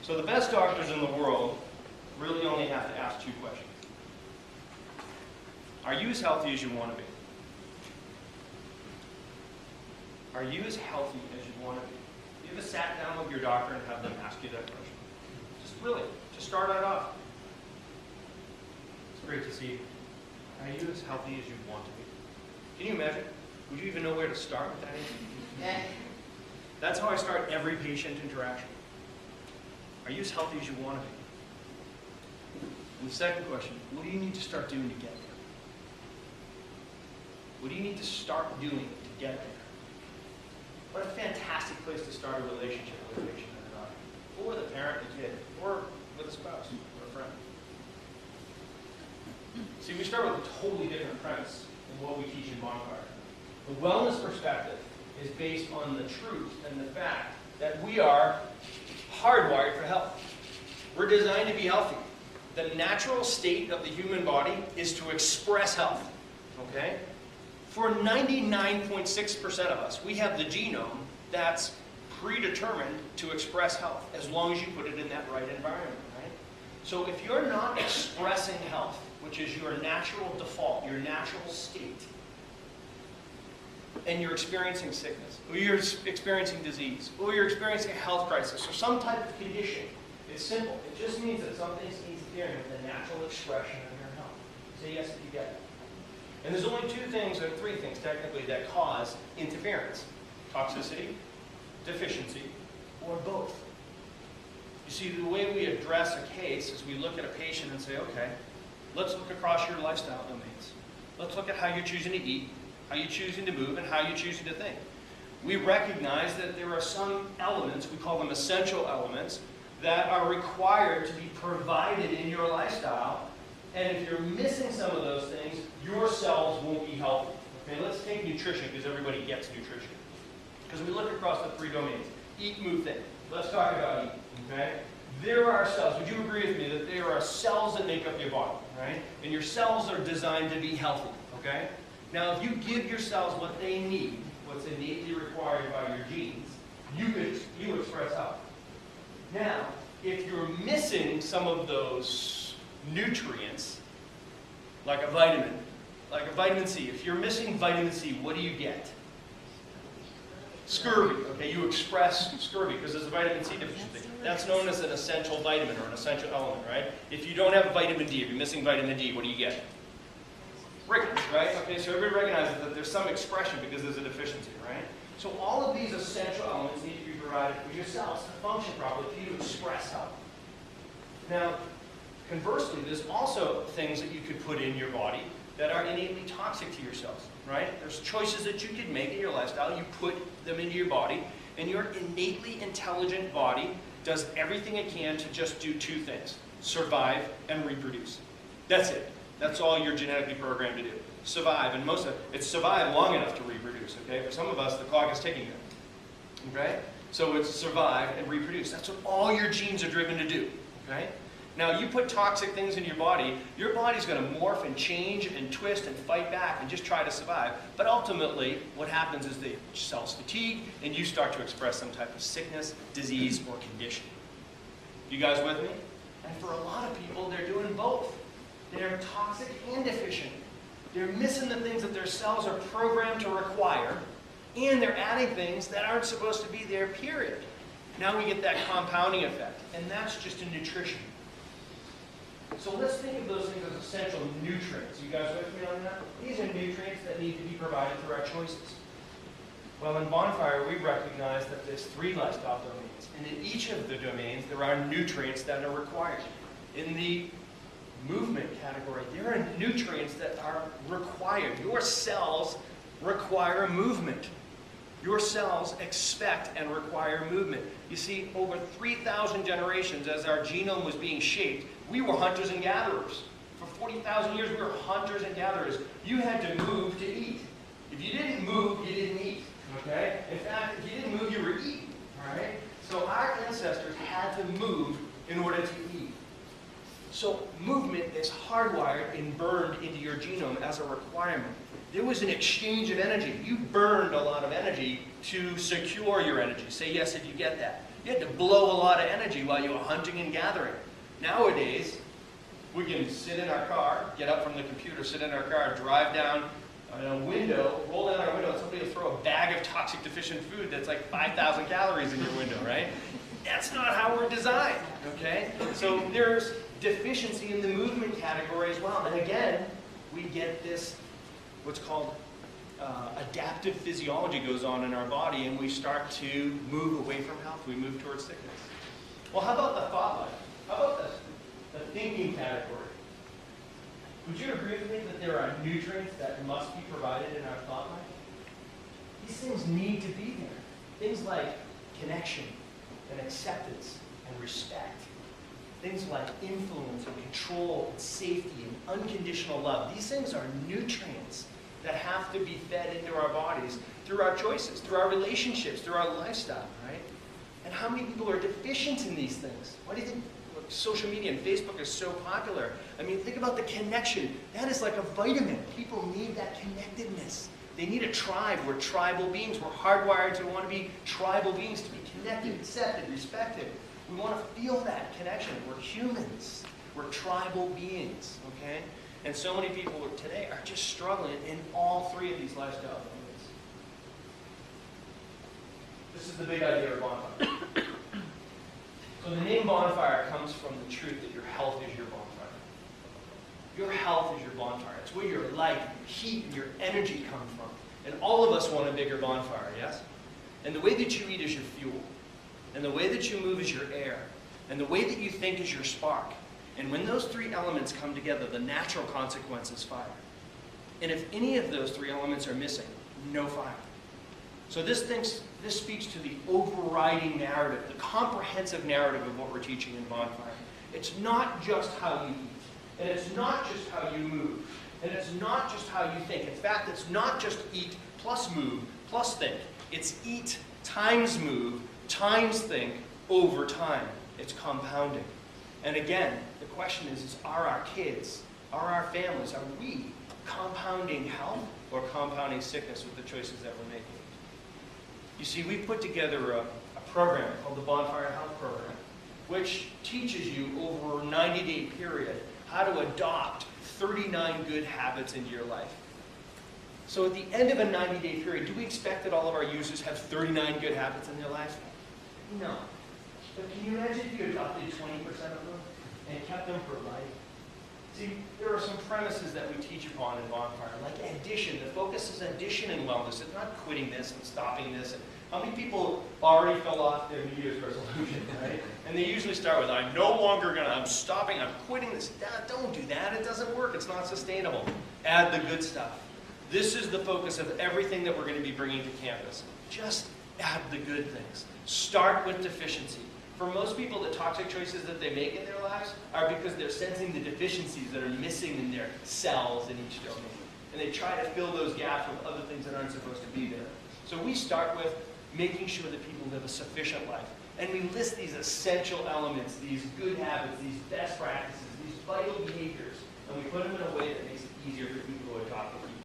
So the best doctors in the world really only have to ask 2 questions. Are you as healthy as you want to be? Are you as healthy as you want to be? You ever sat down with your doctor and have them ask you that question? Just start right off. It's great to see you. Are you as healthy as you want to be? Can you imagine? Would you even know where to start with that answer? Yeah. That's how I start every patient interaction. Are you as healthy as you want to be? And the second question, what do you need to start doing to get there? What do you need to start doing to get there? What a fantastic place to start a relationship with a patient and a doctor. Or with a parent and a kid. Or with a spouse or a friend. See, we start with a totally different premise than what we teach in Bonfire. The wellness perspective is based on the truth and the fact that we are hardwired for health. We're designed to be healthy. The natural state of the human body is to express health. Okay? For 99.6% of us, we have the genome that's predetermined to express health as long as you put it in that right environment. Right? So if you're not expressing health, which is your natural default, your natural state, and you're experiencing sickness, or you're experiencing disease, or you're experiencing a health crisis, or some type of condition, it's simple. It just means that something's interfering with the natural expression of your health. Say yes if you get it. And there's only 2 things, or 3 things technically, that cause interference. Toxicity, deficiency, or both. You see, the way we address a case is we look at a patient and say, okay, let's look across your lifestyle domains. Let's look at how you're choosing to eat, how you're choosing to move, and how you're choosing to think. We recognize that there are some elements, we call them essential elements, that are required to be provided in your lifestyle. And if you're missing some of those things, your cells won't be healthy. Okay, let's take nutrition, because everybody gets nutrition. Because we look across the 3 domains. Eat, move, think. Let's talk about eat. Okay? There are cells. Would you agree with me that there are cells that make up your body, right? And your cells are designed to be healthy. Okay? Now, if you give your cells what they need, what's innately required by your genes, you express health. Now, if you're missing some of those nutrients, like a vitamin C, if you're missing vitamin C, what do you get? Scurvy. Okay, you express scurvy because there's a vitamin C deficiency. That's known as an essential vitamin or an essential element, right? If you don't have vitamin D, if you're missing vitamin D, what do you get? Rickets, right? Okay, so everybody recognizes that there's some expression because there's a deficiency, right? So all of these essential elements need to be provided for your cells to function properly, for you to express health. Now, conversely, there's also things that you could put in your body that are innately toxic to your cells, right? There's choices that you can make in your lifestyle. You put them into your body, and your innately intelligent body does everything it can to just do 2 things: survive and reproduce. That's it. That's all you're genetically programmed to do. Survive, and most of it's survive long enough to reproduce, okay? For some of us, the clock is ticking there, okay? So it's survive and reproduce. That's what all your genes are driven to do, okay? Now, you put toxic things in your body's going to morph and change and twist and fight back and just try to survive. But ultimately, what happens is the cells fatigue and you start to express some type of sickness, disease, or condition. You guys with me? And for a lot of people, they're doing both. They're toxic and deficient. They're missing the things that their cells are programmed to require, and they're adding things that aren't supposed to be there, period. Now we get that compounding effect, and that's just in nutrition. So let's think of those things as essential nutrients. You guys with me on that? These are nutrients that need to be provided through our choices. Well, in Bonfire, we recognize that there's 3 lifestyle domains. And in each of the domains, there are nutrients that are required. In the movement category, there are nutrients that are required. Your cells require movement. Your cells expect and require movement. You see, over 3,000 generations as our genome was being shaped, we were hunters and gatherers. For 40,000 years, we were hunters and gatherers. You had to move to eat. If you didn't move, you didn't eat. Okay? In fact, if you didn't move, you were eating. All right? So our ancestors had to move in order to eat. So movement is hardwired and burned into your genome as a requirement. There was an exchange of energy. You burned a lot of energy to secure your energy. Say yes if you get that. You had to blow a lot of energy while you were hunting and gathering. Nowadays, we can sit in our car, get up from the computer, sit in our car, drive down a window, roll down our window, and somebody will throw a bag of toxic deficient food that's like 5,000 calories in your window, right? That's not how we're designed, okay? So there's deficiency in the movement category as well. And again, we get this, what's called adaptive physiology goes on in our body, and we start to move away from health. We move towards sickness. Well, how about the thought life? How about the thinking category? Would you agree with me that there are nutrients that must be provided in our thought life? These things need to be there. Things like connection and acceptance and respect. Things like influence and control and safety and unconditional love. These things are nutrients that have to be fed into our bodies through our choices, through our relationships, through our lifestyle, right? And how many people are deficient in these things? Why do you think social media and Facebook is so popular? I mean, think about the connection. That is like a vitamin. People need that connectedness. They need a tribe. We're tribal beings. We're hardwired to want to be tribal beings, to be connected, accepted, respected. We want to feel that connection. We're humans. We're tribal beings, okay? And so many people today are just struggling in all three of these lifestyle elements. This is the big idea of bonfire. So the name bonfire comes from the truth that your health is your bonfire. Your health is your bonfire. It's where your life, your heat, and your energy come from. And all of us want a bigger bonfire, yes? And the way that you eat is your fuel. And the way that you move is your air. And the way that you think is your spark. And when those three elements come together, the natural consequence is fire. And if any of those three elements are missing, no fire. So this speaks to the overriding narrative, the comprehensive narrative of what we're teaching in Bonfire. It's not just how you eat, and it's not just how you move, and it's not just how you think. In fact, it's not just eat plus move plus think. It's eat times move times think over time. It's compounding. And again, the question is are our kids, are our families, are we compounding health or compounding sickness with the choices that we're making? You see, we put together a program called the Bonfire Health Program, which teaches you over a 90-day period how to adopt 39 good habits into your life. So at the end of a 90-day period, do we expect that all of our users have 39 good habits in their life? No. But can you imagine if you adopted 20% of them and kept them for life? See, there are some premises that we teach upon in Bonfire, like addition. The focus is addition in wellness. It's not quitting this and stopping this. And how many people already fell off their New Year's resolution, right? And they usually start with, I'm no longer going to, I'm stopping, I'm quitting this. Don't do that. It doesn't work. It's not sustainable. Add the good stuff. This is the focus of everything that we're going to be bringing to campus. Just add the good things. Start with deficiency. For most people, the toxic choices that they make in their lives are because they're sensing the deficiencies that are missing in their cells in each domain. And they try to fill those gaps with other things that aren't supposed to be there. So we start with making sure that people live a sufficient life. And we list these essential elements, these good habits, these best practices, these vital behaviors, and we put them in a way that makes it easier for people to adopt them.